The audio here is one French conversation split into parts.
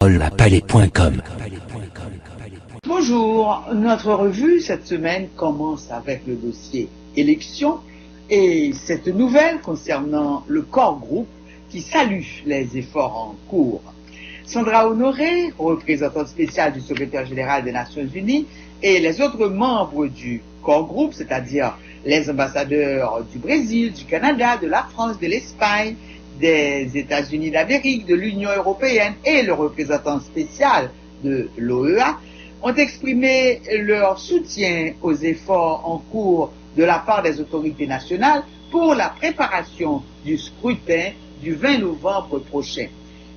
paulapalais.com. Bonjour, notre revue cette semaine commence avec le dossier élections et cette nouvelle concernant le corps groupe qui salue les efforts en cours. Sandra Honoré, représentante spéciale du secrétaire général des Nations Unies, et les autres membres du corps groupe, c'est-à-dire les ambassadeurs du Brésil, du Canada, de la France, de l'Espagne, des États-Unis d'Amérique, de l'Union européenne et le représentant spécial de l'OEA, ont exprimé leur soutien aux efforts en cours de la part des autorités nationales pour la préparation du scrutin du 20 novembre prochain.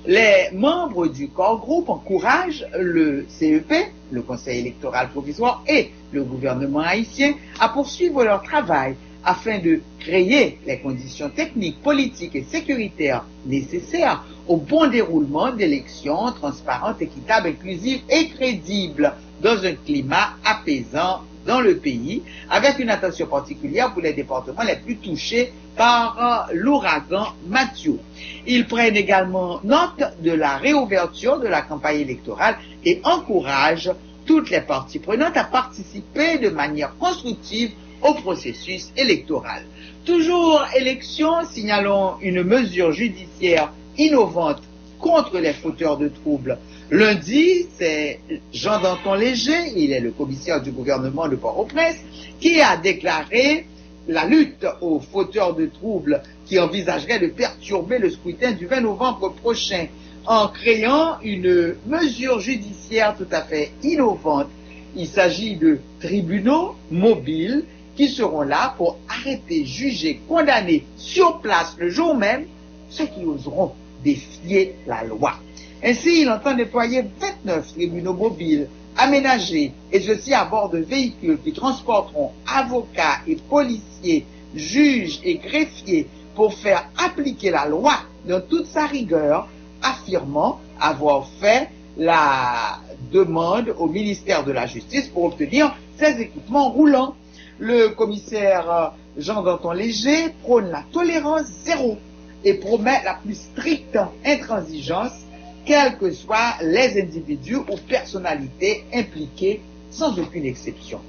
Les membres du corps groupe encouragent le CEP, le Conseil électoral provisoire, et le gouvernement haïtien à poursuivre leur travail afin de créer les conditions techniques, politiques et sécuritaires nécessaires au bon déroulement d'élections transparentes, équitables, inclusives et crédibles dans un climat apaisant dans le pays, avec une attention particulière pour les départements les plus touchés par l'ouragan Mathieu. Ils prennent également note de la réouverture de la campagne électorale et encouragent toutes les parties prenantes à participer de manière constructive au processus électoral. Toujours élection, signalons une mesure judiciaire innovante contre les fauteurs de troubles. Lundi, c'est Jean Danton Léger, il est le commissaire du gouvernement de Port-au-Prince, qui a déclaré la lutte aux fauteurs de troubles qui envisageraient de perturber le scrutin du 20 novembre prochain en créant une mesure judiciaire tout à fait innovante. Il s'agit de tribunaux mobiles qui seront là pour arrêter, juger, condamner sur place le jour même ceux qui oseront défier la loi. Ainsi, il entend déployer 29 tribunaux mobiles aménagés, et ceci à bord de véhicules qui transporteront avocats et policiers, juges et greffiers pour faire appliquer la loi dans toute sa rigueur, affirmant avoir fait la demande au ministère de la Justice pour obtenir ces équipements roulants. Le commissaire Jean Danton Léger prône la tolérance zéro et promet la plus stricte intransigeance, quels que soient les individus ou personnalités impliqués, sans aucune exception.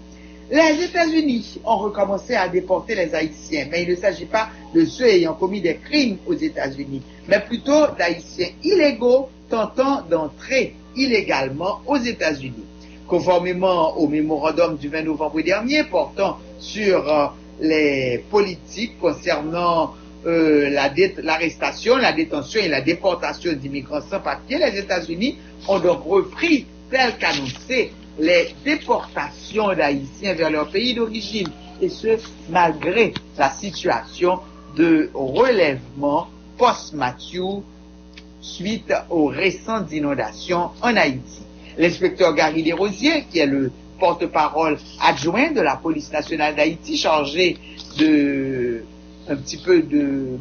Les États-Unis ont recommencé à déporter les Haïtiens, mais il ne s'agit pas de ceux ayant commis des crimes aux États-Unis, mais plutôt d'Haïtiens illégaux tentant d'entrer illégalement aux États-Unis. Conformément au mémorandum du 20 novembre dernier portant sur les politiques concernant l'arrestation, la détention et la déportation d'immigrants sans papier, les États-Unis ont donc repris, tel qu'annoncé, les déportations d'Haïtiens vers leur pays d'origine, et ce, malgré la situation de relèvement post-Mathieu suite aux récentes inondations en Haïti. L'inspecteur Gary Desrosiers, qui est le porte-parole adjoint de la police nationale d'Haïti, chargé de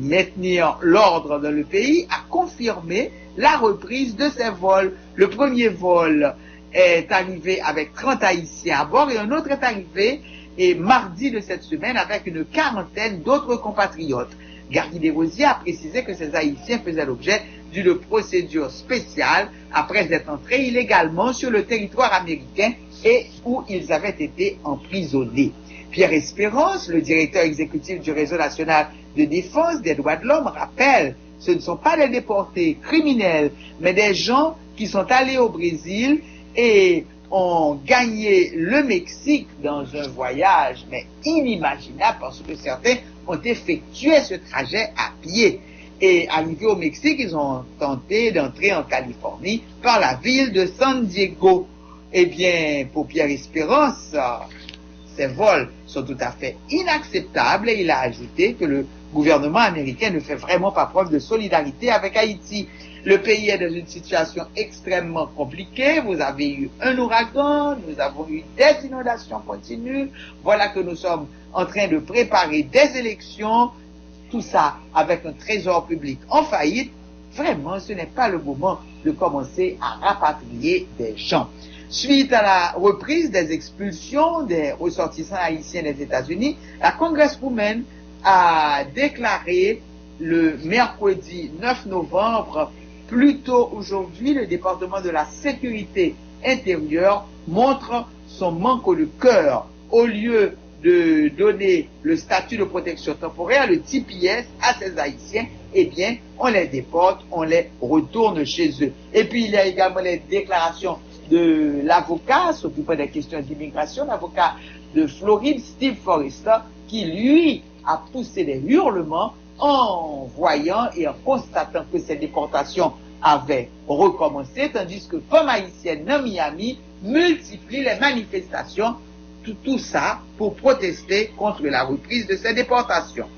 maintenir l'ordre dans le pays, a confirmé la reprise de ces vols. Le premier vol est arrivé avec 30 Haïtiens à bord et un autre est arrivé mardi de cette semaine avec une quarantaine d'autres compatriotes. Gary Desrosiers a précisé que ces Haïtiens faisaient l'objet d'une procédure spéciale après être entrés illégalement sur le territoire américain et où ils avaient été emprisonnés. Pierre Espérance, le directeur exécutif du Réseau national de défense des droits de l'homme, rappelle que ce ne sont pas des déportés criminels, mais des gens qui sont allés au Brésil et ont gagné le Mexique dans un voyage mais inimaginable parce que certains ont effectué ce trajet à pied. Et arrivés au Mexique, ils ont tenté d'entrer en Californie par la ville de San Diego. Eh bien, pour Pierre Espérance, ces vols sont tout à fait inacceptables et il a ajouté que le gouvernement américain ne fait vraiment pas preuve de solidarité avec Haïti. Le pays est dans une situation extrêmement compliquée. Vous avez eu un ouragan, nous avons eu des inondations continues. Voilà que nous sommes en train de préparer des élections. Tout ça avec un trésor public en faillite. Vraiment, ce n'est pas le moment de commencer à rapatrier des gens. Suite à la reprise des expulsions des ressortissants haïtiens des États-Unis, la Congresswoman a déclaré le mercredi 9 novembre Plus tôt aujourd'hui, le département de la sécurité intérieure montre son manque de cœur. Au lieu de donner le statut de protection temporaire, le TPS, à ces Haïtiens, eh bien, on les déporte, on les retourne chez eux. Et puis, il y a également les déclarations de l'avocat s'occupant des questions d'immigration, l'avocat de Floride, Steve Forrester, qui, lui, a poussé des hurlements en voyant et en constatant que ces déportations avaient recommencé, tandis que femmes haïtiennes dans Miami multiplient les manifestations, tout ça pour protester contre la reprise de ces déportations.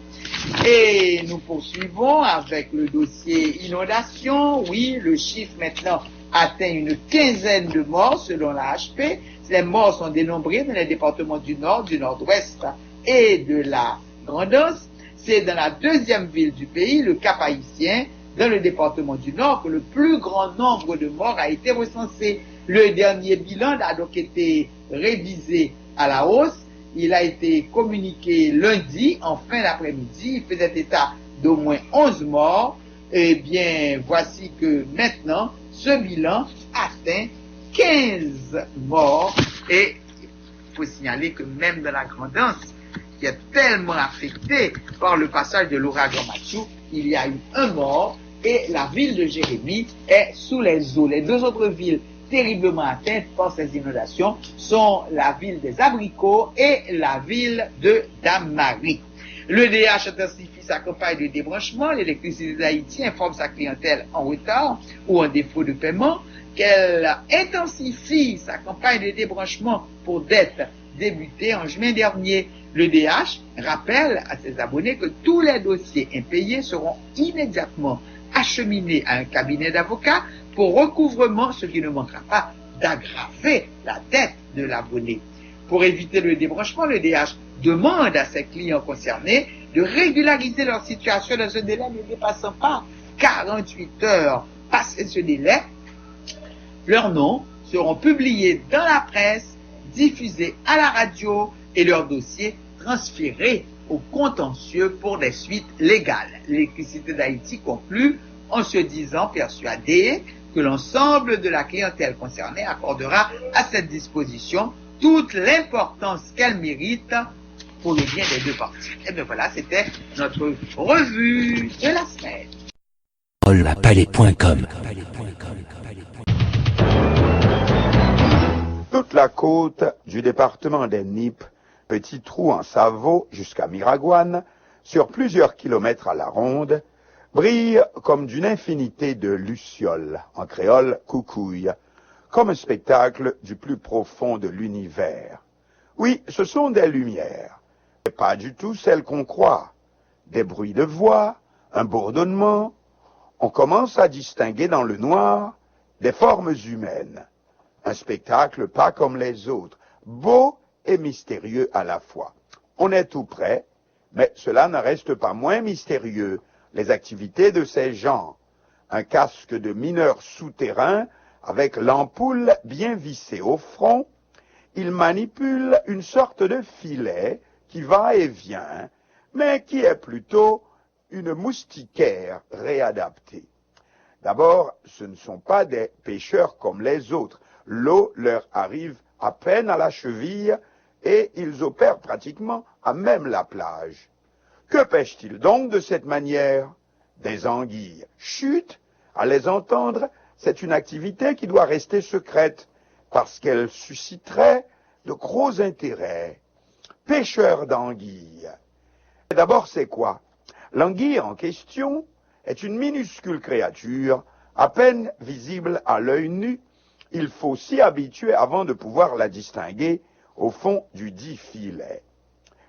Et nous poursuivons avec le dossier inondation. Oui, le chiffre maintenant atteint une quinzaine de morts selon la HP. Les morts sont dénombrés dans les départements du Nord, du Nord-Ouest et de la Grande-Anse. C'est dans la deuxième ville du pays, le Cap-Haïtien, dans le département du Nord, que le plus grand nombre de morts a été recensé. Le dernier bilan a donc été révisé à la hausse. Il a été communiqué lundi, en fin d'après-midi. Il faisait état d'au moins 11 morts. Eh bien, voici que maintenant, ce bilan atteint 15 morts. Et il faut signaler que même dans la Grande-Anse, qui est tellement affectée par le passage de l'ouragan Mathieu, il y a eu un mort et la ville de Jérémie est sous les eaux. Les deux autres villes terriblement atteintes par ces inondations sont la ville des Abricots et la ville de Dame-Marie. Le DH intensifie sa campagne de débranchement. L'électricité d'Haïti informe sa clientèle en retard ou en défaut de paiement qu'elle intensifie sa campagne de débranchement pour dette débutée en juin dernier. Le DH rappelle à ses abonnés que tous les dossiers impayés seront immédiatement acheminés à un cabinet d'avocats pour recouvrement, ce qui ne manquera pas d'aggraver la dette de l'abonné. Pour éviter le débranchement, le DH demande à ses clients concernés de régulariser leur situation dans un délai ne dépassant pas 48 heures. Passé ce délai, leurs noms seront publiés dans la presse, diffusés à la radio et leurs dossiers transférés au contentieux pour des suites légales. L'électricité d'Haïti conclut en se disant persuadé que l'ensemble de la clientèle concernée accordera à cette disposition toute l'importance qu'elle mérite pour le bien des deux parties. Et bien voilà, c'était notre revue de la semaine. Palais.com. Toute la côte du département des Nippes, Petit Trou en Savo jusqu'à Miragouane, sur plusieurs kilomètres à la ronde, brille comme d'une infinité de lucioles, en créole coucouille, comme un spectacle du plus profond de l'univers. Oui, ce sont des lumières, mais pas du tout celles qu'on croit. Des bruits de voix, un bourdonnement. On commence à distinguer dans le noir des formes humaines. Un spectacle pas comme les autres, beau et mystérieux à la fois. On est tout près, mais cela ne reste pas moins mystérieux, les activités de ces gens. Un casque de mineur souterrain avec l'ampoule bien vissée au front, il manipule une sorte de filet qui va et vient, mais qui est plutôt une moustiquaire réadaptée. D'abord, ce ne sont pas des pêcheurs comme les autres. L'eau leur arrive à peine à la cheville et ils opèrent pratiquement à même la plage. Que pêchent-ils donc de cette manière? Des anguilles. Chut, à les entendre, c'est une activité qui doit rester secrète parce qu'elle susciterait de gros intérêts. Pêcheurs d'anguilles. D'abord, c'est quoi? L'anguille en question est une minuscule créature, à peine visible à l'œil nu. Il faut s'y habituer avant de pouvoir la distinguer au fond du dit filet.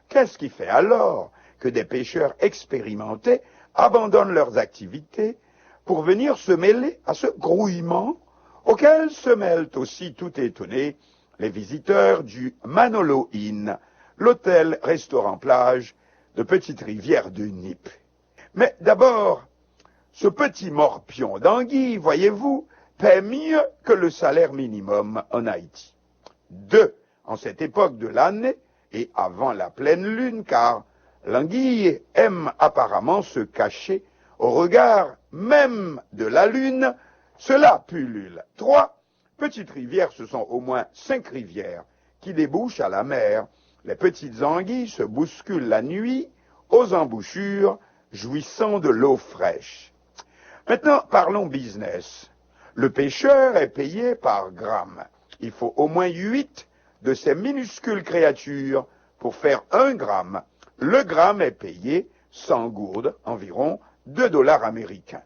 Qu'est-ce qui fait alors que des pêcheurs expérimentés abandonnent leurs activités pour venir se mêler à ce grouillement auquel se mêlent aussi tout étonnés les visiteurs du Manolo Inn, l'hôtel-restaurant-plage de Petite-Rivière de Nippes. Mais d'abord, ce petit morpion d'anguille, voyez-vous, paie mieux que le salaire minimum en Haïti. 2, en cette époque de l'année et avant la pleine lune, car l'anguille aime apparemment se cacher Au regard même de la Lune, cela pullule. 3. Petites rivières, ce sont au moins 5 rivières qui débouchent à la mer. Les petites anguilles se bousculent la nuit aux embouchures, jouissant de l'eau fraîche. Maintenant, parlons business. Le pêcheur est payé par gramme. Il faut au moins 8 de ces minuscules créatures pour faire 1 gramme. Le gramme est payé 100 gourdes, environ 2 dollars américains.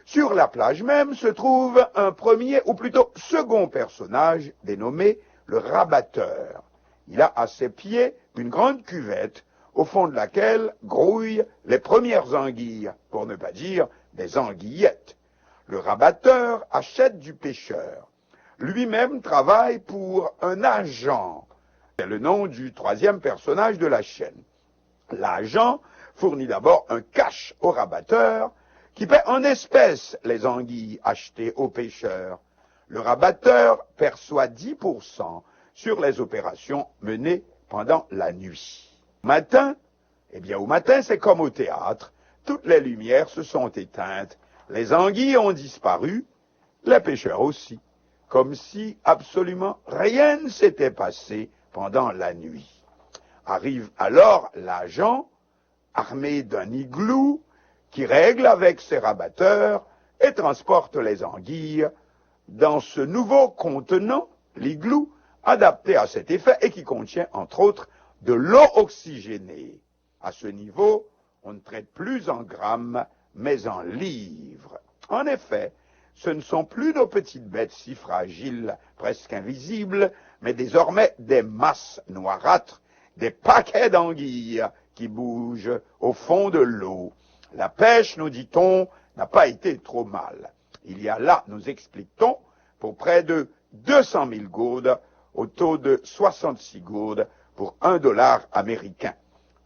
Sur la plage même se trouve un premier, ou plutôt second personnage, dénommé le rabatteur. Il a à ses pieds une grande cuvette, au fond de laquelle grouillent les premières anguilles, pour ne pas dire des anguillettes. Le rabatteur achète du pêcheur. Lui-même travaille pour un agent. C'est le nom du troisième personnage de la chaîne. L'agent fournit d'abord un cash au rabatteur, qui paie en espèces les anguilles achetées au pêcheur. Le rabatteur perçoit 10% sur les opérations menées pendant la nuit. Au matin, c'est comme au théâtre. Toutes les lumières se sont éteintes. Les anguilles ont disparu, les pêcheurs aussi. Comme si absolument rien ne s'était passé pendant la nuit. Arrive alors l'agent, armé d'un igloo, qui règle avec ses rabatteurs et transporte les anguilles dans ce nouveau contenant, l'igloo, adapté à cet effet et qui contient, entre autres, de l'eau oxygénée. À ce niveau, on ne traite plus en grammes, mais en livres. En effet, ce ne sont plus nos petites bêtes si fragiles, presque invisibles, mais désormais des masses noirâtres, des paquets d'anguilles qui bougent au fond de l'eau. La pêche, nous dit-on, n'a pas été trop mal. Il y a là, nous explique-t-on, pour près de 200 000 gourdes, au taux de 66 gourdes pour 1 dollar américain.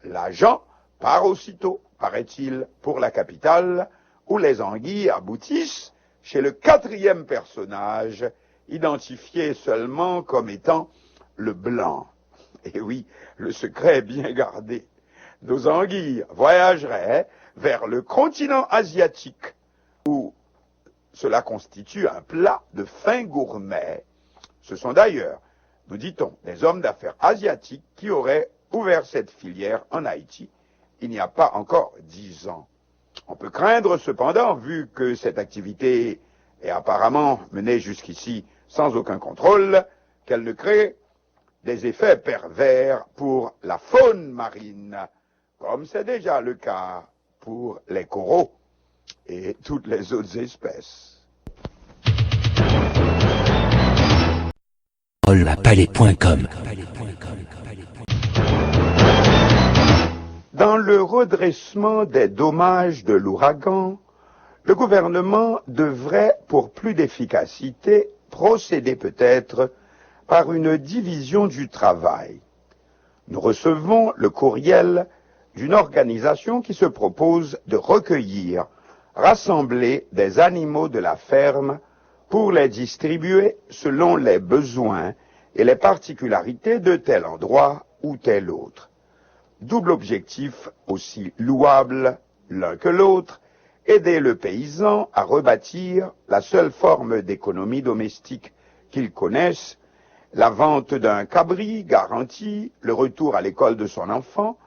L'agent part aussitôt, paraît-il, pour la capitale, où les anguilles aboutissent chez le quatrième personnage, identifié seulement comme étant le blanc. Et oui, le secret est bien gardé. Nos anguilles voyageraient vers le continent asiatique, où cela constitue un plat de fin gourmet. Ce sont d'ailleurs, nous dit-on, des hommes d'affaires asiatiques qui auraient ouvert cette filière en Haïti il n'y a pas encore 10 ans. On peut craindre cependant, vu que cette activité est apparemment menée jusqu'ici sans aucun contrôle, qu'elle ne crée des effets pervers pour la faune marine, comme c'est déjà le cas pour les coraux et toutes les autres espèces. Palais.com. Dans le redressement des dommages de l'ouragan, le gouvernement devrait, pour plus d'efficacité, procéder peut-être par une division du travail. Nous recevons le courriel d'une organisation qui se propose de recueillir, rassembler des animaux de la ferme pour les distribuer selon les besoins et les particularités de tel endroit ou tel autre. Double objectif aussi louable l'un que l'autre, aider le paysan à rebâtir la seule forme d'économie domestique qu'il connaisse, la vente d'un cabri garantit le retour à l'école de son enfant,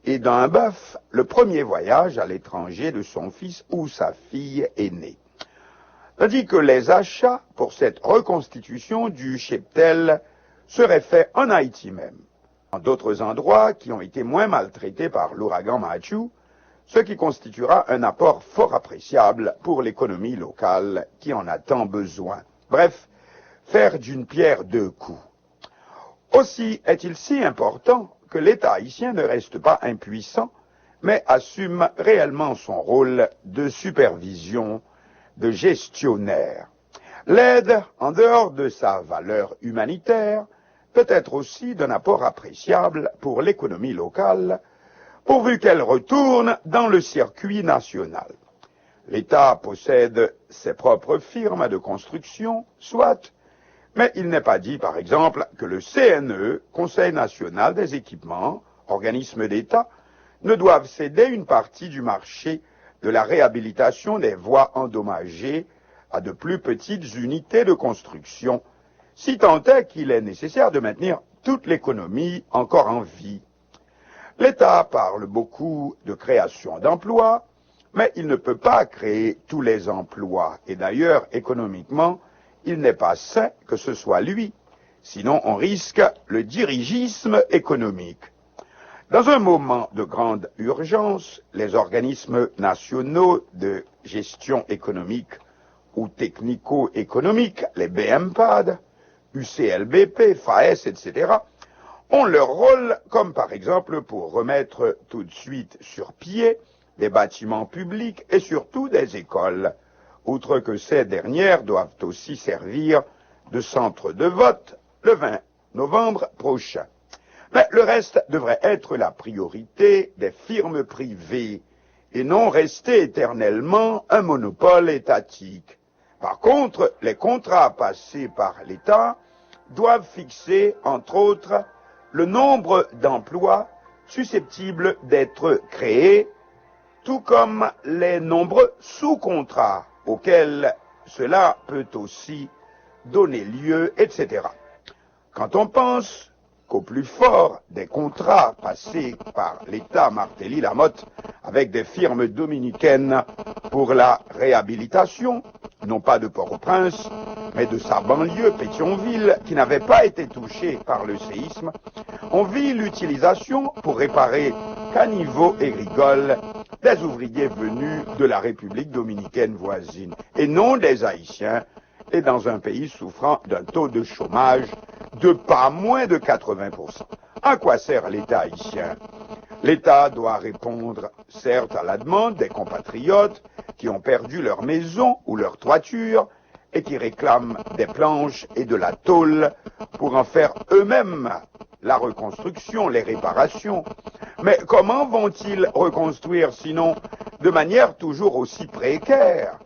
et d'un bœuf le premier voyage à l'étranger de son fils ou sa fille aînée. Tandis que les achats pour cette reconstitution du cheptel seraient faits en Haïti même, dans d'autres endroits qui ont été moins maltraités par l'ouragan Matthew, ce qui constituera un apport fort appréciable pour l'économie locale qui en a tant besoin. Bref, faire d'une pierre deux coups. Aussi est-il si important que l'État haïtien ne reste pas impuissant, mais assume réellement son rôle de supervision, de gestionnaire. L'aide, en dehors de sa valeur humanitaire, peut être aussi d'un apport appréciable pour l'économie locale, pourvu qu'elle retourne dans le circuit national. L'État possède ses propres firmes de construction, soit, mais il n'est pas dit, par exemple, que le CNE, Conseil national des équipements, organisme d'État, ne doive céder une partie du marché de la réhabilitation des voies endommagées à de plus petites unités de construction, si tant est qu'il est nécessaire de maintenir toute l'économie encore en vie. L'État parle beaucoup de création d'emplois, mais il ne peut pas créer tous les emplois. Et d'ailleurs, économiquement, il n'est pas sain que ce soit lui. Sinon, on risque le dirigisme économique. Dans un moment de grande urgence, les organismes nationaux de gestion économique ou technico-économique, les BMPAD, UCLBP, FAES, etc., ont leur rôle, comme par exemple pour remettre tout de suite sur pied des bâtiments publics et surtout des écoles, outre que ces dernières doivent aussi servir de centre de vote le 20 novembre prochain. Mais le reste devrait être la priorité des firmes privées et non rester éternellement un monopole étatique. Par contre, les contrats passés par l'État doivent fixer, entre autres, le nombre d'emplois susceptibles d'être créés, tout comme les nombreux sous-contrats auxquels cela peut aussi donner lieu, etc. Quand on pense qu'au plus fort des contrats passés par l'État Martelly-Lamotte avec des firmes dominicaines pour la réhabilitation, non pas de Port-au-Prince, mais de sa banlieue Pétionville, qui n'avait pas été touchée par le séisme, on vit l'utilisation pour réparer caniveaux et rigoles des ouvriers venus de la République dominicaine voisine, et non des Haïtiens, et dans un pays souffrant d'un taux de chômage de pas moins de 80%. À quoi sert l'État haïtien? L'État doit répondre, certes, à la demande des compatriotes qui ont perdu leur maison ou leur toiture et qui réclament des planches et de la tôle pour en faire eux-mêmes la reconstruction, les réparations. Mais comment vont-ils reconstruire sinon de manière toujours aussi précaire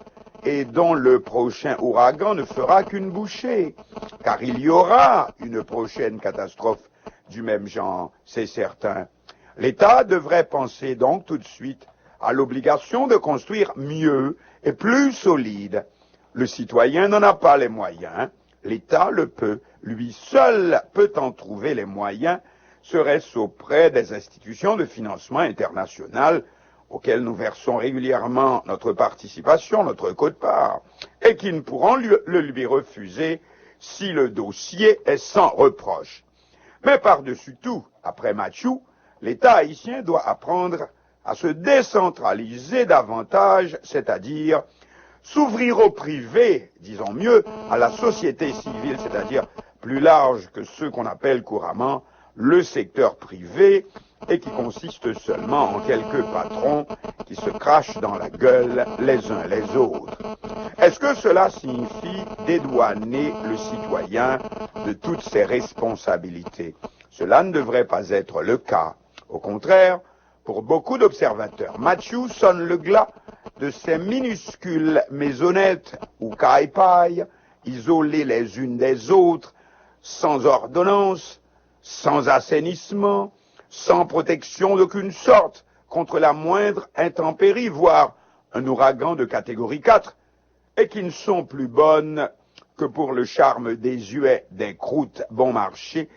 et dont le prochain ouragan ne fera qu'une bouchée, car il y aura une prochaine catastrophe du même genre, c'est certain. L'État devrait penser donc tout de suite à l'obligation de construire mieux et plus solide. Le citoyen n'en a pas les moyens, l'État le peut, lui seul peut en trouver les moyens, serait-ce auprès des institutions de financement international auxquelles nous versons régulièrement notre participation, notre quote-part, et qui ne pourront le lui refuser si le dossier est sans reproche. Mais par-dessus tout, après Mathieu, l'État haïtien doit apprendre à se décentraliser davantage, c'est-à-dire s'ouvrir au privé, disons mieux, à la société civile, c'est-à-dire plus large que ce qu'on appelle couramment le secteur privé, et qui consiste seulement en quelques patrons qui se crachent dans la gueule les uns les autres. Est-ce que cela signifie dédouaner le citoyen de toutes ses responsabilités? Cela ne devrait pas être le cas. Au contraire, pour beaucoup d'observateurs, Mathieu sonne le glas de ces minuscules maisonnettes ou caille-paille, isolées les unes des autres, sans ordonnance, sans assainissement, sans protection d'aucune sorte contre la moindre intempérie, voire un ouragan de catégorie 4, et qui ne sont plus bonnes que pour le charme désuet des croûtes bon marché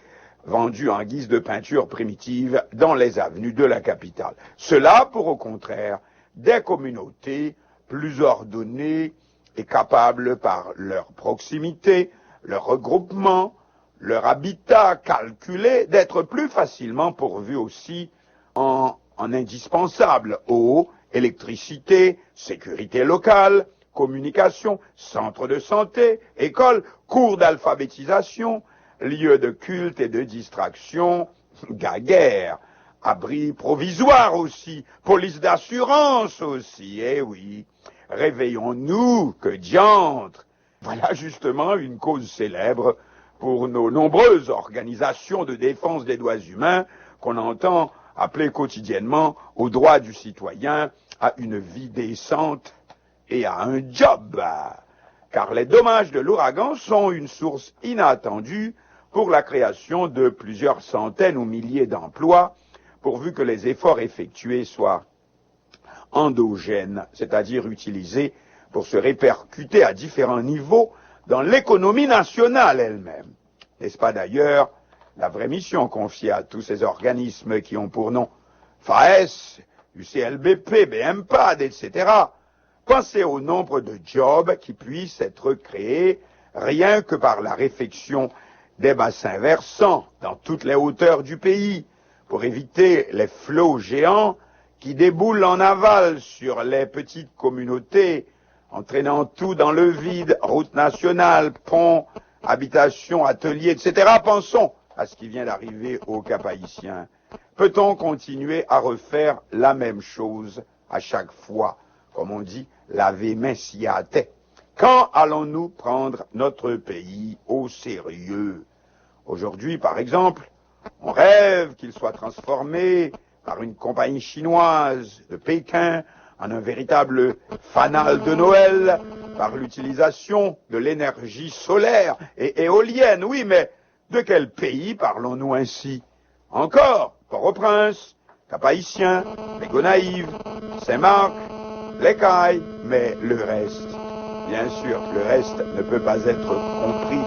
vendues en guise de peinture primitive dans les avenues de la capitale. Cela pour au contraire des communautés plus ordonnées et capables par leur proximité, leur regroupement, leur habitat calculé, d'être plus facilement pourvus aussi en indispensable eau, électricité, sécurité locale, communication, centre de santé, école, cours d'alphabétisation, lieux de culte et de distraction, guerre, abri provisoire aussi, police d'assurance aussi, eh oui. Réveillons-nous, que diantre! Voilà justement une cause célèbre pour nos nombreuses organisations de défense des droits humains qu'on entend appeler quotidiennement aux droits du citoyen, à une vie décente et à un job. Car les dommages de l'ouragan sont une source inattendue pour la création de plusieurs centaines ou milliers d'emplois, pourvu que les efforts effectués soient endogènes, c'est-à-dire utilisés pour se répercuter à différents niveaux dans l'économie nationale elle-même. N'est-ce pas d'ailleurs la vraie mission confiée à tous ces organismes qui ont pour nom FAES, UCLBP, BMPAD, etc. Pensez au nombre de jobs qui puissent être créés rien que par la réfection des bassins versants dans toutes les hauteurs du pays pour éviter les flots géants qui déboulent en aval sur les petites communautés, entraînant tout dans le vide, routes nationales, ponts, habitations, ateliers, etc. Pensons à ce qui vient d'arriver au Cap-Haïtien. Peut-on continuer à refaire la même chose à chaque fois, comme on dit, laver main s'y hâtait? Quand allons-nous prendre notre pays au sérieux? Aujourd'hui, par exemple, on rêve qu'il soit transformé par une compagnie chinoise de Pékin en un véritable fanal de Noël, par l'utilisation de l'énergie solaire et éolienne. Oui, mais de quel pays parlons-nous ainsi? Encore, Port-au-Prince, Cap-Haïtien, les Gonaïves, Saint-Marc, les Cailles, mais le reste, bien sûr, le reste ne peut pas être compris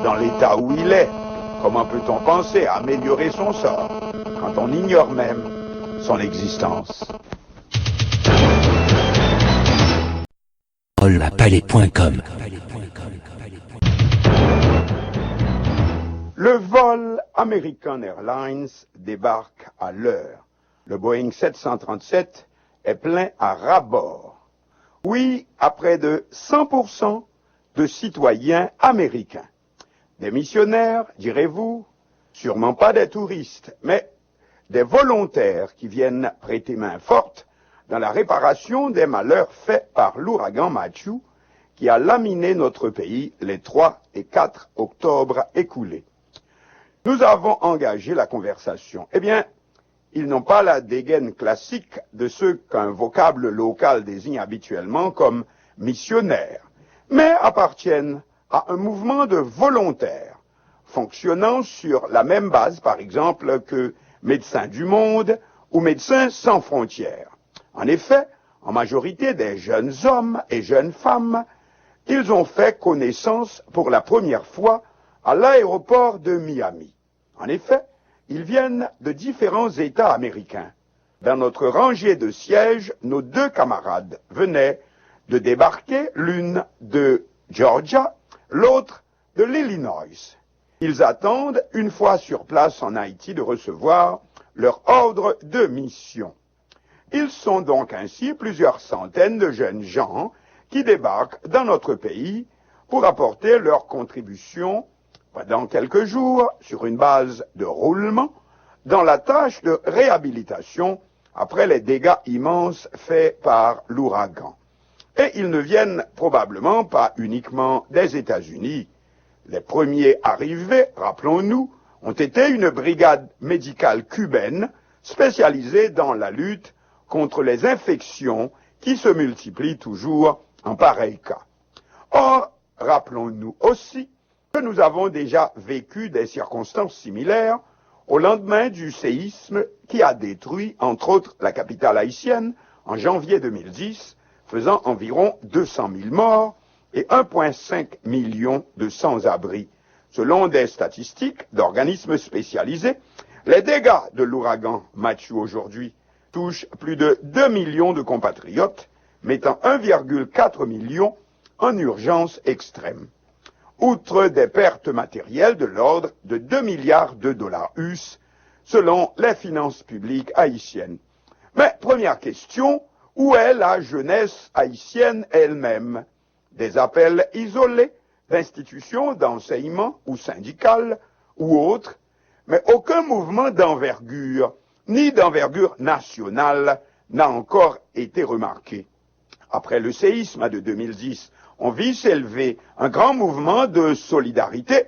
dans l'état où il est. Comment peut-on penser à améliorer son sort quand on ignore même son existence? Palais.com. Le vol American Airlines débarque à l'heure. Le Boeing 737 est plein à ras-bord. Oui, à près de 100% de citoyens américains. Des missionnaires, direz-vous? Sûrement pas des touristes, mais des volontaires qui viennent prêter main forte dans la réparation des malheurs faits par l'ouragan Matthew qui a laminé notre pays les 3 et 4 octobre écoulés. Nous avons engagé la conversation. Eh bien, ils n'ont pas la dégaine classique de ceux qu'un vocable local désigne habituellement comme missionnaires, mais appartiennent à un mouvement de volontaires, fonctionnant sur la même base, par exemple, que Médecins du Monde ou Médecins sans frontières. En effet, en majorité des jeunes hommes et jeunes femmes, ils ont fait connaissance pour la première fois à l'aéroport de Miami. En effet, ils viennent de différents États américains. Dans notre rangée de sièges, nos 2 camarades venaient de débarquer, l'une de Georgia, l'autre de l'Illinois. Ils attendent, une fois sur place en Haïti, de recevoir leur ordre de mission. Ils sont donc ainsi plusieurs centaines de jeunes gens qui débarquent dans notre pays pour apporter leur contribution pendant quelques jours sur une base de roulement dans la tâche de réhabilitation après les dégâts immenses faits par l'ouragan. Et ils ne viennent probablement pas uniquement des États-Unis. Les premiers arrivés, rappelons-nous, ont été une brigade médicale cubaine spécialisée dans la lutte contre les infections qui se multiplient toujours en pareil cas. Or, rappelons-nous aussi que nous avons déjà vécu des circonstances similaires au lendemain du séisme qui a détruit, entre autres, la capitale haïtienne en janvier 2010, faisant environ 200 000 morts et 1,5 million de sans-abri. Selon des statistiques d'organismes spécialisés, les dégâts de l'ouragan Matthew aujourd'hui touchent plus de 2 millions de compatriotes, mettant 1,4 million en urgence extrême. Outre des pertes matérielles de l'ordre de 2 milliards de dollars US, selon les finances publiques haïtiennes. Mais première question, où est la jeunesse haïtienne elle-même? Des appels isolés d'institutions d'enseignement ou syndicales ou autres, mais aucun mouvement d'envergure, ni d'envergure nationale, n'a encore été remarqué. Après le séisme de 2010, on vit s'élever un grand mouvement de solidarité,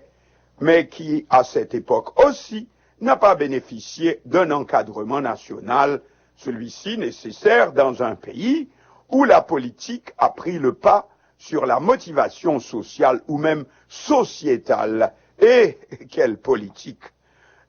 mais qui, à cette époque aussi, n'a pas bénéficié d'un encadrement national, celui-ci nécessaire dans un pays où la politique a pris le pas sur la motivation sociale ou même sociétale. Et quelle politique!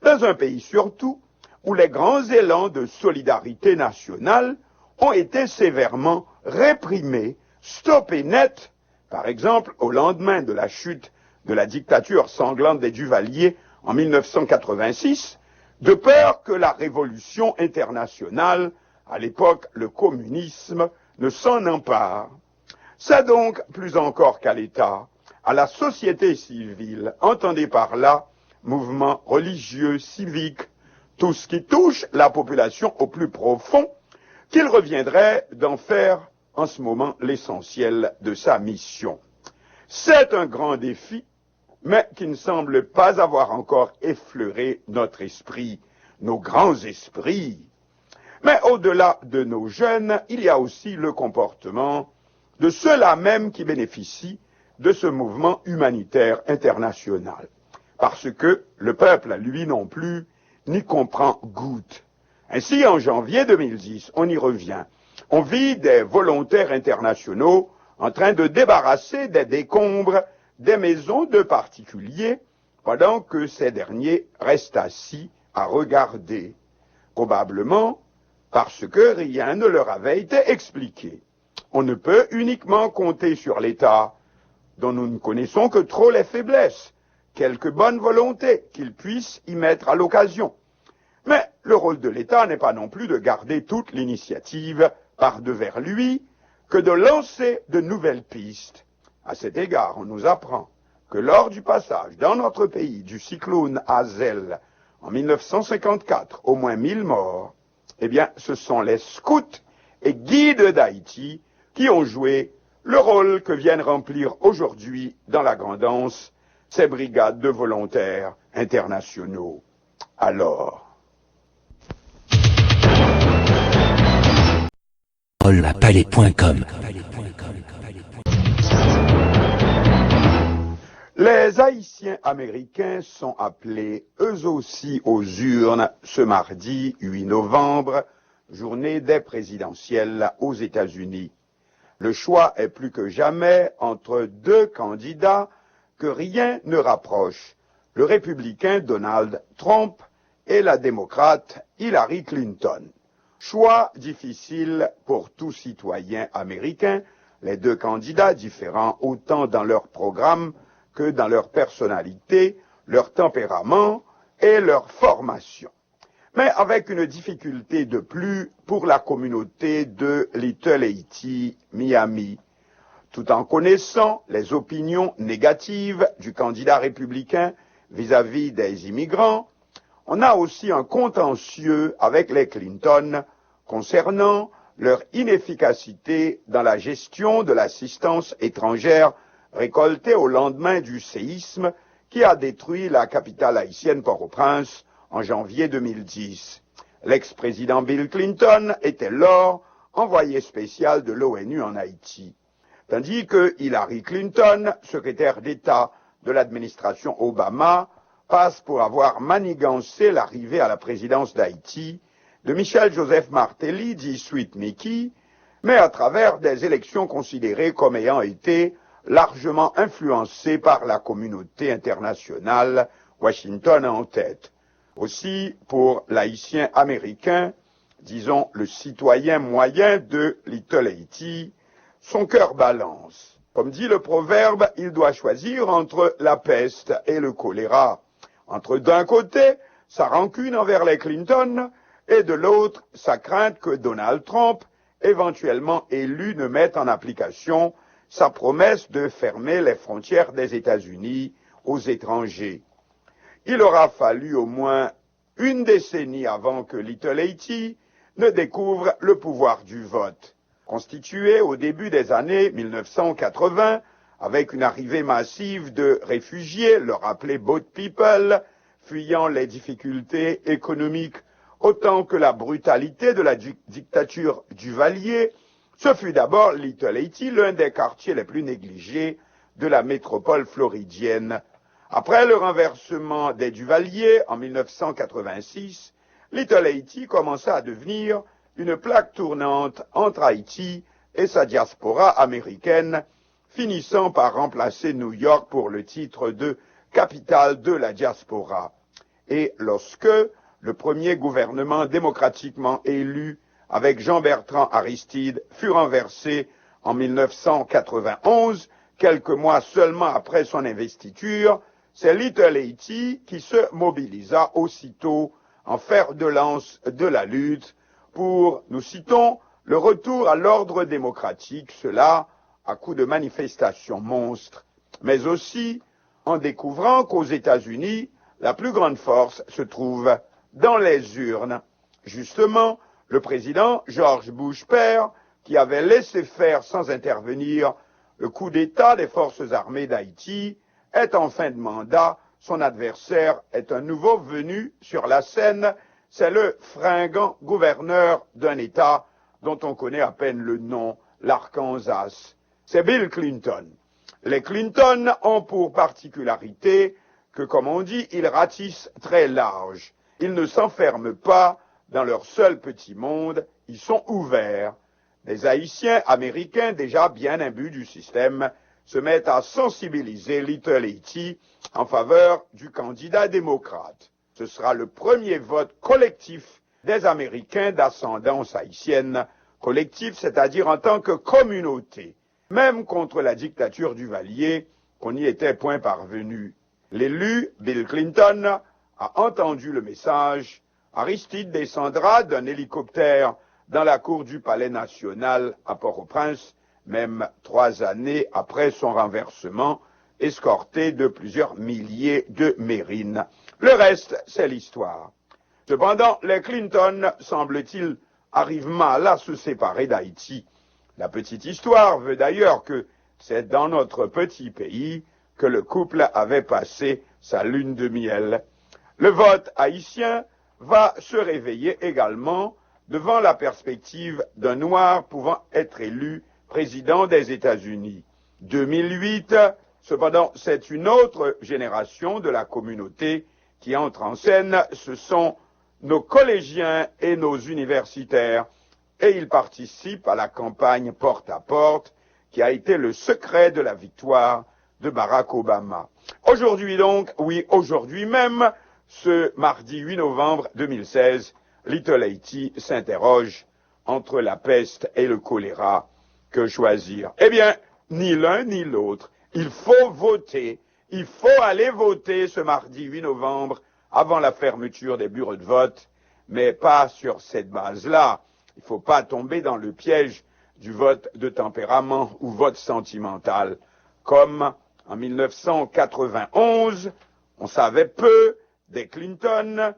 Dans un pays surtout où les grands élans de solidarité nationale ont été sévèrement réprimés, stoppés net, par exemple au lendemain de la chute de la dictature sanglante des Duvalier en 1986, de peur que la révolution internationale, à l'époque le communisme, ne s'en empare. C'est donc, plus encore qu'à l'État, à la société civile, entendez par là mouvements religieux, civiques, tout ce qui touche la population au plus profond, qu'il reviendrait d'en faire en ce moment l'essentiel de sa mission. C'est un grand défi, mais qui ne semble pas avoir encore effleuré notre esprit, nos grands esprits. Mais au-delà de nos jeunes, il y a aussi le comportement de ceux-là même qui bénéficient de ce mouvement humanitaire international. Parce que le peuple, lui non plus, n'y comprend goutte. Ainsi, en janvier 2010, on y revient, on vit des volontaires internationaux en train de débarrasser des décombres des maisons de particuliers pendant que ces derniers restent assis à regarder, probablement parce que rien ne leur avait été expliqué. On ne peut uniquement compter sur l'État, dont nous ne connaissons que trop les faiblesses, quelque bonne volonté qu'il puisse y mettre à l'occasion. Mais le rôle de l'État n'est pas non plus de garder toute l'initiative par devers lui, que de lancer de nouvelles pistes. À cet égard, on nous apprend que lors du passage dans notre pays du cyclone Hazel en 1954, au moins 1000 morts, eh bien, ce sont les scouts et guides d'Haïti qui ont joué le rôle que viennent remplir aujourd'hui dans la Grand'Anse ces brigades de volontaires internationaux. Alors, Paulapalais.com. les Haïtiens américains sont appelés eux aussi aux urnes ce mardi 8 novembre, journée des présidentielles aux États-Unis. Le choix est plus que jamais entre deux candidats que rien ne rapproche, le républicain Donald Trump et la démocrate Hillary Clinton. Choix difficile pour tout citoyen américain, les deux candidats différents autant dans leur programme que dans leur personnalité, leur tempérament et leur formation. Mais avec une difficulté de plus pour la communauté de Little Haiti, Miami. Tout en connaissant les opinions négatives du candidat républicain vis-à-vis des immigrants, on a aussi un contentieux avec les Clinton concernant leur inefficacité dans la gestion de l'assistance étrangère récoltée au lendemain du séisme qui a détruit la capitale haïtienne Port-au-Prince en janvier 2010. L'ex-président Bill Clinton était lors envoyé spécial de l'ONU en Haïti, tandis que Hillary Clinton, secrétaire d'État de l'administration Obama, passe pour avoir manigancé l'arrivée à la présidence d'Haïti de Michel Joseph Martelly, dit Sweet Mickey, mais à travers des élections considérées comme ayant été largement influencées par la communauté internationale, Washington en tête. Aussi, pour l'haïtien américain, disons le citoyen moyen de Little Haiti, son cœur balance. Comme dit le proverbe, il doit choisir entre la peste et le choléra. Entre d'un côté, sa rancune envers les Clinton, et de l'autre, sa crainte que Donald Trump, éventuellement élu, ne mette en application sa promesse de fermer les frontières des États-Unis aux étrangers. Il aura fallu au moins une décennie avant que Little Haiti ne découvre le pouvoir du vote. Constitué au début des années 1980, avec une arrivée massive de réfugiés, le rappelé Boat People, fuyant les difficultés économiques autant que la brutalité de la dictature Duvalier, ce fut d'abord Little Haiti, l'un des quartiers les plus négligés de la métropole floridienne. Après le renversement des Duvalier en 1986, Little Haiti commença à devenir une plaque tournante entre Haïti et sa diaspora américaine, finissant par remplacer New York pour le titre de capitale de la diaspora. Et lorsque le premier gouvernement démocratiquement élu avec Jean-Bertrand Aristide, fut renversé en 1991, quelques mois seulement après son investiture. C'est Little Haiti qui se mobilisa aussitôt en fer de lance de la lutte pour, nous citons, le retour à l'ordre démocratique, cela à coup de manifestations monstres, mais aussi en découvrant qu'aux États-Unis, la plus grande force se trouve dans les urnes. Justement, le président George Bush père, qui avait laissé faire sans intervenir le coup d'État des forces armées d'Haïti, est en fin de mandat. Son adversaire est un nouveau venu sur la scène, c'est le fringant gouverneur d'un État dont on connaît à peine le nom, l'Arkansas. C'est Bill Clinton. Les Clinton ont pour particularité que, comme on dit, ils ratissent très large. Ils ne s'enferment pas dans leur seul petit monde, ils sont ouverts. Les Haïtiens américains, déjà bien imbus du système, se mettent à sensibiliser Little Haiti en faveur du candidat démocrate. Ce sera le premier vote collectif des Américains d'ascendance haïtienne, collectif, c'est-à-dire en tant que communauté, même contre la dictature du Valier, qu'on n'y était point parvenu. L'élu, Bill Clinton, a entendu le message. Aristide descendra d'un hélicoptère dans la cour du Palais national à Port-au-Prince, même 3 années après son renversement, escorté de plusieurs milliers de mérines. Le reste, c'est l'histoire. Cependant, les Clinton, semble-t-il, arrivent mal à se séparer d'Haïti. La petite histoire veut d'ailleurs que c'est dans notre petit pays que le couple avait passé sa lune de miel. Le vote haïtien va se réveiller également devant la perspective d'un noir pouvant être élu président des États-Unis. 2008, cependant, c'est une autre génération de la communauté qui entre en scène. Ce sont nos collégiens et nos universitaires, et ils participent à la campagne porte à porte qui a été le secret de la victoire de Barack Obama. Aujourd'hui donc, oui, aujourd'hui même, ce mardi 8 novembre 2016, Little Haiti s'interroge entre la peste et le choléra. Que choisir? Eh bien, ni l'un ni l'autre. Il faut voter. Il faut aller voter ce mardi 8 novembre avant la fermeture des bureaux de vote, mais pas sur cette base-là. Il ne faut pas tomber dans le piège du vote de tempérament ou vote sentimental. Comme en 1991, on savait peu des Clinton,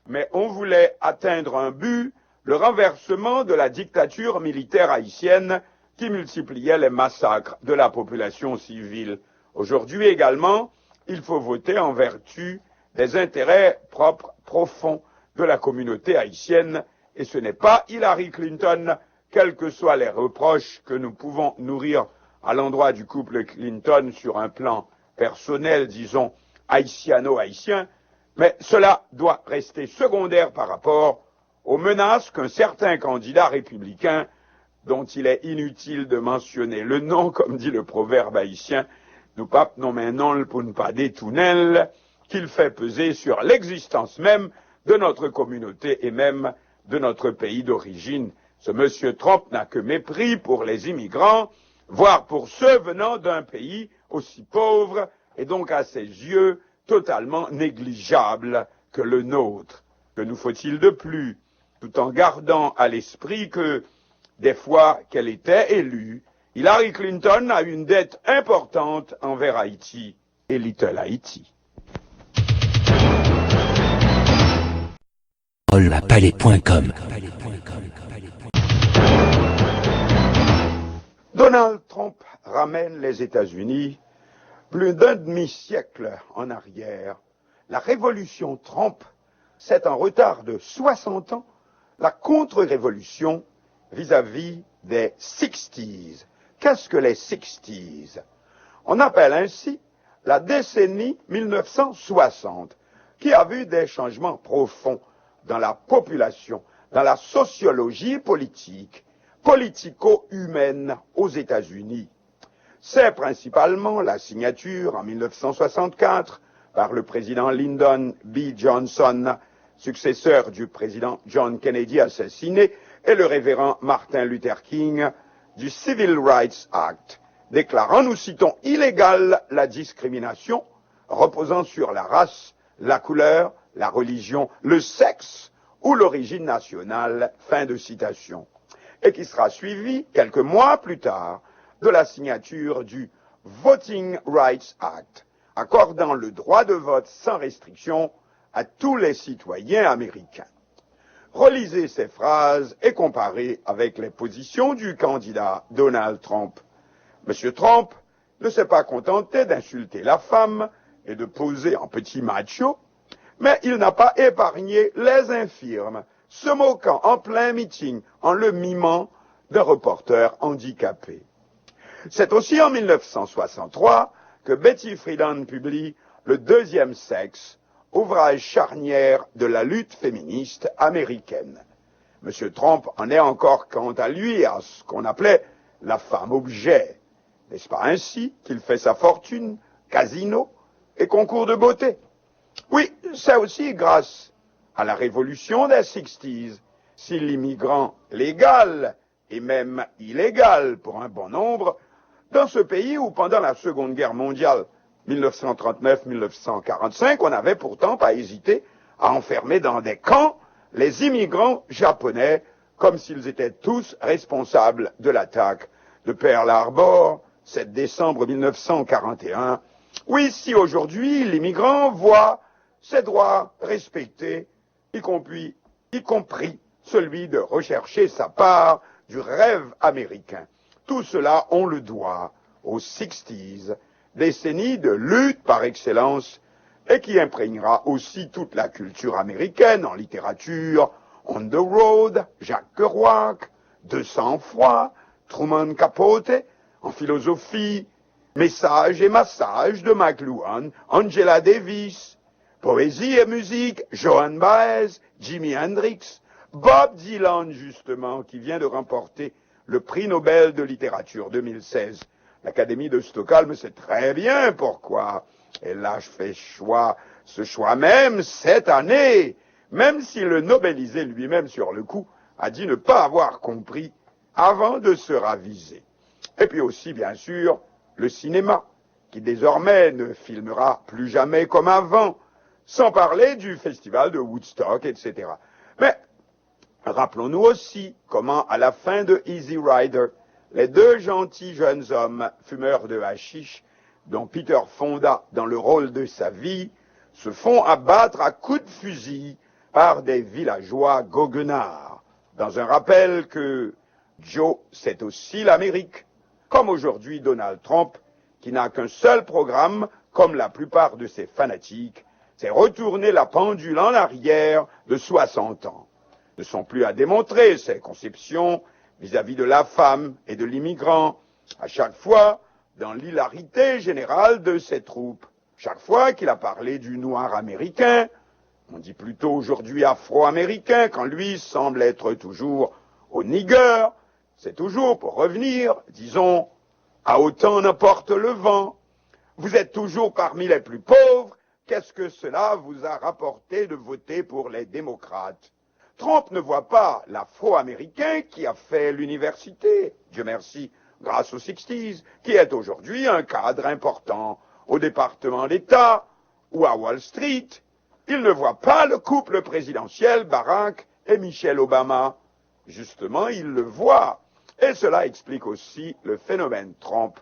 mais on voulait atteindre un but, le renversement de la dictature militaire haïtienne qui multipliait les massacres de la population civile. Aujourd'hui également, il faut voter en vertu des intérêts propres, profonds de la communauté haïtienne, et ce n'est pas Hillary Clinton, quels que soient les reproches que nous pouvons nourrir à l'endroit du couple Clinton sur un plan personnel, disons, haïtiano-haïtien, mais cela doit rester secondaire par rapport aux menaces qu'un certain candidat républicain, dont il est inutile de mentionner le nom, comme dit le proverbe haïtien, nous papes non mais non pour ne pas détourner, qu'il fait peser sur l'existence même de notre communauté et même de notre pays d'origine. Ce monsieur Trump n'a que mépris pour les immigrants, voire pour ceux venant d'un pays aussi pauvre et donc à ses yeux totalement négligeable que le nôtre. Que nous faut-il de plus, tout en gardant à l'esprit que, des fois qu'elle était élue, Hillary Clinton a une dette importante envers Haïti et Little Haïti. Palais.com. Donald Trump ramène les États-Unis plus d'un demi-siècle en arrière. La révolution Trump, c'est en retard de 60 ans la contre-révolution vis-à-vis des 60s. Qu'est-ce que les 60s? On appelle ainsi la décennie 1960, qui a vu des changements profonds dans la population, dans la sociologie politique, politico-humaine aux États-Unis. C'est principalement la signature en 1964 par le président Lyndon B. Johnson, successeur du président John Kennedy assassiné, et le révérend Martin Luther King du Civil Rights Act, déclarant, nous citons, illégale la discrimination reposant sur la race, la couleur, la religion, le sexe ou l'origine nationale, fin de citation, et qui sera suivi quelques mois plus tard de la signature du Voting Rights Act, accordant le droit de vote sans restriction à tous les citoyens américains. Relisez ces phrases et comparez avec les positions du candidat Donald Trump. M. Trump ne s'est pas contenté d'insulter la femme et de poser en petit macho, mais il n'a pas épargné les infirmes, se moquant en plein meeting, en le mimant d'un reporter handicapé. C'est aussi en 1963 que Betty Friedan publie Le deuxième sexe, ouvrage charnière de la lutte féministe américaine. M. Trump en est encore quant à lui à ce qu'on appelait la femme objet. N'est-ce pas ainsi qu'il fait sa fortune, casino et concours de beauté? Oui, c'est aussi grâce à la révolution des 60s, si l'immigrant légal et même illégal pour un bon nombre, dans ce pays où pendant la Seconde Guerre mondiale, 1939-1945, on n'avait pourtant pas hésité à enfermer dans des camps les immigrants japonais comme s'ils étaient tous responsables de l'attaque de Pearl Harbor, 7 décembre 1941. Oui, si aujourd'hui l'immigrant voit ses droits respectés, y compris celui de rechercher sa part du rêve américain. Tout cela, on le doit aux 60s, décennie de lutte par excellence et qui imprégnera aussi toute la culture américaine en littérature, On the Road, Jacques Kerouac, De sang-froid, Truman Capote, en philosophie, Message et massage de McLuhan, Angela Davis, poésie et musique, Joan Baez, Jimi Hendrix, Bob Dylan justement, qui vient de remporter le prix Nobel de littérature 2016. L'Académie de Stockholm sait très bien pourquoi elle a fait ce choix même cette année, même si le Nobelisé lui-même sur le coup a dit ne pas avoir compris avant de se raviser. Et puis aussi, bien sûr, le cinéma, qui désormais ne filmera plus jamais comme avant, sans parler du festival de Woodstock, etc. Mais rappelons-nous aussi comment, à la fin de Easy Rider, les deux gentils jeunes hommes, fumeurs de hashish, dont Peter Fonda dans le rôle de sa vie, se font abattre à coups de fusil par des villageois goguenards, dans un rappel que Joe, c'est aussi l'Amérique, comme aujourd'hui Donald Trump, qui n'a qu'un seul programme, comme la plupart de ses fanatiques, c'est retourner la pendule en arrière de 60 ans. Ne sont plus à démontrer ses conceptions vis-à-vis de la femme et de l'immigrant, à chaque fois dans l'hilarité générale de ses troupes. Chaque fois qu'il a parlé du noir américain, on dit plutôt aujourd'hui afro-américain, quand lui semble être toujours au nigger, c'est toujours pour revenir, disons, à autant n'importe le vent. Vous êtes toujours parmi les plus pauvres, qu'est-ce que cela vous a rapporté de voter pour les démocrates? Trump ne voit pas l'afro-américain qui a fait l'université, Dieu merci, grâce aux 60s, qui est aujourd'hui un cadre important au département d'État ou à Wall Street. Il ne voit pas le couple présidentiel Barack et Michelle Obama. Justement, il le voit. Et cela explique aussi le phénomène Trump.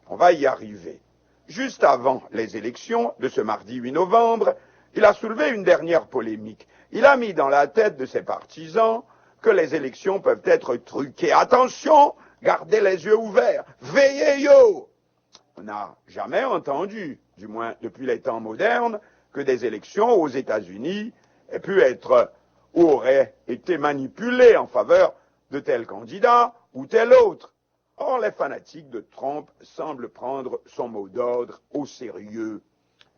On va y arriver. Juste avant les élections de ce mardi 8 novembre, il a soulevé une dernière polémique. Il a mis dans la tête de ses partisans que les élections peuvent être truquées. Attention, gardez les yeux ouverts, veillez yo! On n'a jamais entendu, du moins depuis les temps modernes, que des élections aux États-Unis aient pu être ou auraient été manipulées en faveur de tel candidat ou tel autre. Or, les fanatiques de Trump semblent prendre son mot d'ordre au sérieux.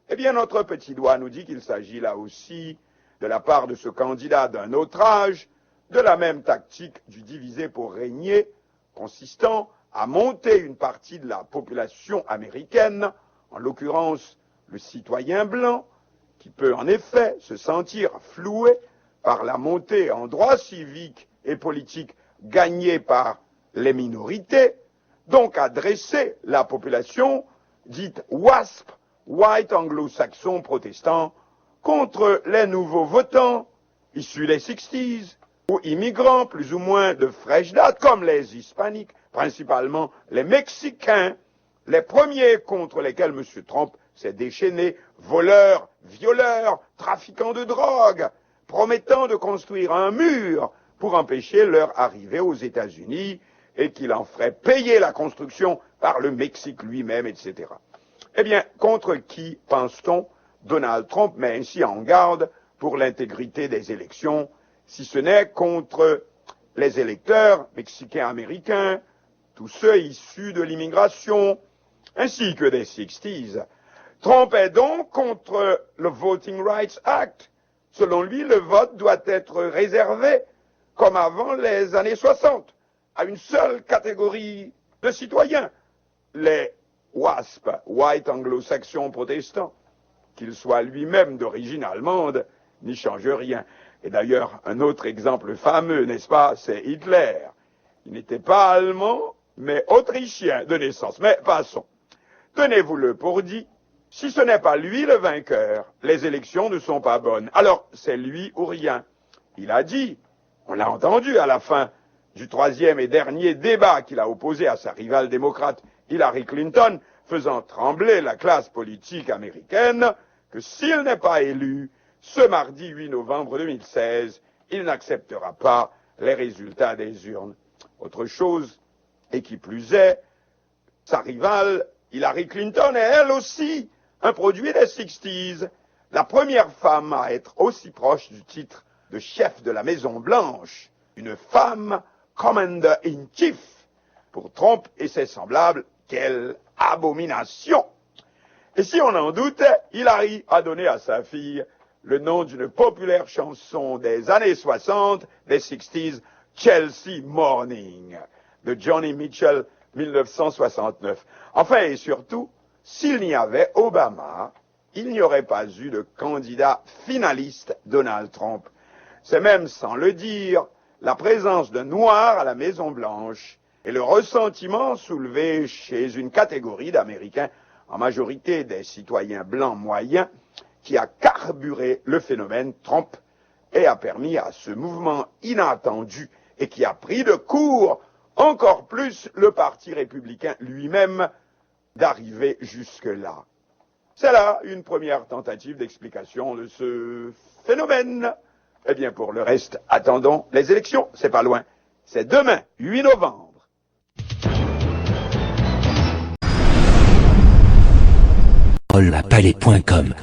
Eh bien, notre petit doigt nous dit qu'il s'agit là aussi, de la part de ce candidat d'un autre âge, de la même tactique du diviser pour régner, consistant à monter une partie de la population américaine, en l'occurrence le citoyen blanc, qui peut en effet se sentir floué par la montée en droits civiques et politique gagnée par les minorités, donc à dresser la population dite WASP, White Anglo-Saxon protestants, contre les nouveaux votants issus des 60s, ou immigrants plus ou moins de fraîche date, comme les hispaniques, principalement les Mexicains, les premiers contre lesquels M. Trump s'est déchaîné, voleurs, violeurs, trafiquants de drogue, promettant de construire un mur pour empêcher leur arrivée aux États-Unis et qu'il en ferait payer la construction par le Mexique lui-même, etc. Eh bien, contre qui pense-t-on Donald Trump met ainsi en garde pour l'intégrité des élections, si ce n'est contre les électeurs mexicains-américains, tous ceux issus de l'immigration, ainsi que des 60s. Trump est donc contre le Voting Rights Act. Selon lui, le vote doit être réservé, comme avant les années 60, à une seule catégorie de citoyens, les WASP, White Anglo-Saxons protestants. Qu'il soit lui-même d'origine allemande n'y change rien. Et d'ailleurs, un autre exemple fameux, n'est-ce pas, c'est Hitler. Il n'était pas allemand, mais autrichien de naissance. Mais passons. Tenez-vous-le pour dit, si ce n'est pas lui le vainqueur, les élections ne sont pas bonnes. Alors, c'est lui ou rien. Il a dit, on l'a entendu à la fin du troisième et dernier débat qu'il a opposé à sa rivale démocrate Hillary Clinton, faisant trembler la classe politique américaine, que s'il n'est pas élu ce mardi 8 novembre 2016, il n'acceptera pas les résultats des urnes. Autre chose, et qui plus est, sa rivale Hillary Clinton est elle aussi un produit des 60s, la première femme à être aussi proche du titre de chef de la Maison Blanche, une femme Commander-in-Chief. Pour Trump et ses semblables, quelle abomination! Et si on en doutait, Hillary a donné à sa fille le nom d'une populaire chanson des années 60, des 60s, Chelsea Morning, de Johnny Mitchell, 1969. Enfin et surtout, s'il n'y avait Obama, il n'y aurait pas eu de candidat finaliste Donald Trump. C'est même, sans le dire, la présence de Noirs à la Maison-Blanche et le ressentiment soulevé chez une catégorie d'Américains, en majorité des citoyens blancs moyens, qui a carburé le phénomène Trump et a permis à ce mouvement inattendu et qui a pris de court encore plus le Parti républicain lui-même d'arriver jusque-là. C'est là une première tentative d'explication de ce phénomène. Eh bien, pour le reste, attendons les élections, c'est pas loin. C'est demain, 8 novembre. Palais.com